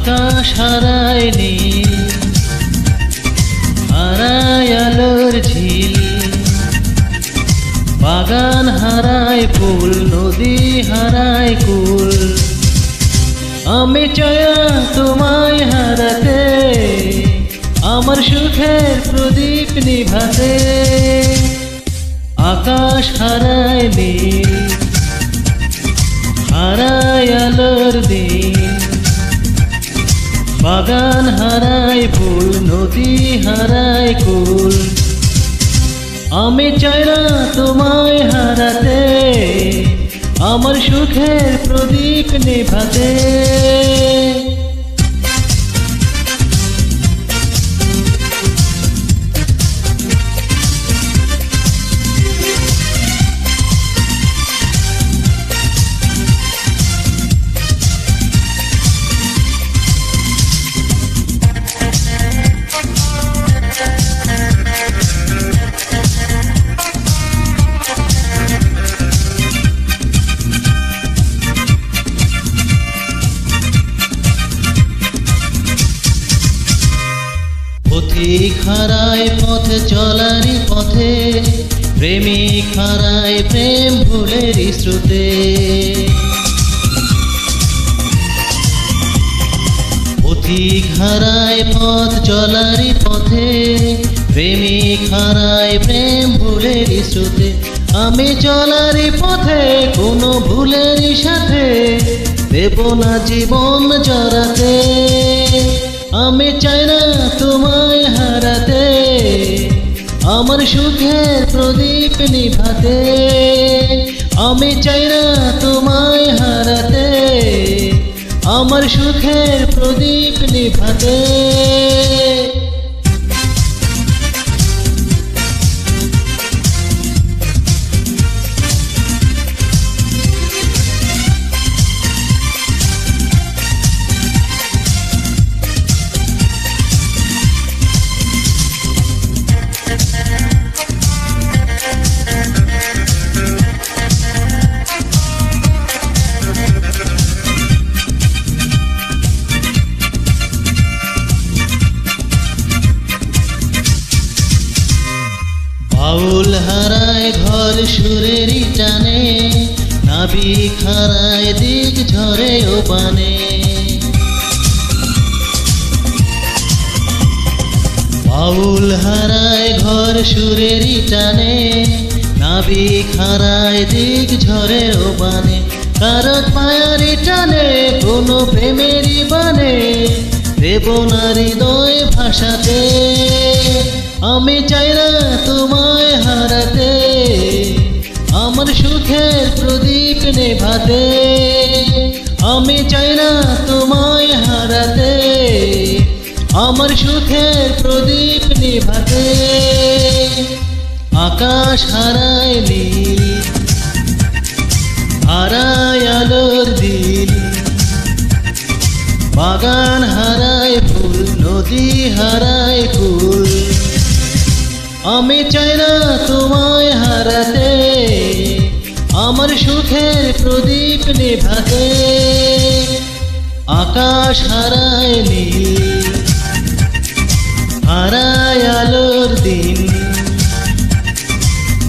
আকাশ হারায় নীল, হারায় আলোর ঝিল, বাগান হারায় ফুল, নদী হারায় কুল। আমি চাই তোমায় হারাতে, আমার সুখের প্রদীপ নিভাতে। আকাশ হারায় নীল, হারায় আলোর দিন, বাগান হারায় ফুল, নদী হারায় কুল। আমি চাই না তোমায় হারাতে, আমার সুখের প্রদীপ নিভাতে। পথিক হারায় পথ চলারই পথে, প্রেমিক হারায় প্রেম ভুলের স্রোতে। পথিক হারায় পথ চলারই পথে, প্রেমিক হারায় প্রেম ভুলের স্রোতে। আমি চলারই পথে কোনো ভুলের সাথে, দেব না জীবন জড়াতে। আমি চাই না তোমায় হারাতে, আমার সুখের প্রদীপ নিভাতে। আমি চাই না তোমায় হারাতে, আমার সুখের প্রদীপ নিভাতে। বাউল হারায় ঘর সুরেরই টানে, নাবিক হারায় দিক ঝরে ও বানে। বাউল হারায় ঘর সুরেরই টানে, নাবিক হারায় দিক ঝরে ও বানে। কারো পায়ারি টানে কোনো প্রেমেরই বানে, দেব না হৃদয় ভাষাতে। আমি চাই না তোমায় হারাতে, আমার সুখের প্রদীপ নেভাতে। আমি চাই না তোমায় হারাতে, আমার সুখের প্রদীপ নিভাতে। আকাশ হারায় নীল, হারায় আলোর দিন, বাগান হারায় ফুল, নদী হারায় কুল। আমি চাই না তোমায় হারাতে, আমার সুখের প্রদীপ নিভাতে। আকাশ হারায় নীল, হারায় আলোর দিন,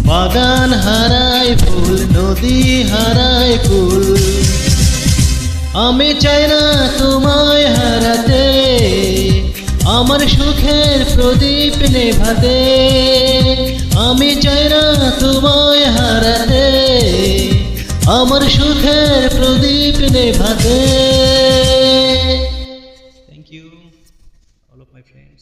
বাগান হারায় ফুল, নদী হারায় কুল। আমি চাই না তোমায় হারাতে, আমার সুখের প্রদীপ নেভাতে। আমি চাই না তোমায় হারাতে, আমার সুখের প্রদীপ নেভাতে। Thank you, all of my friends.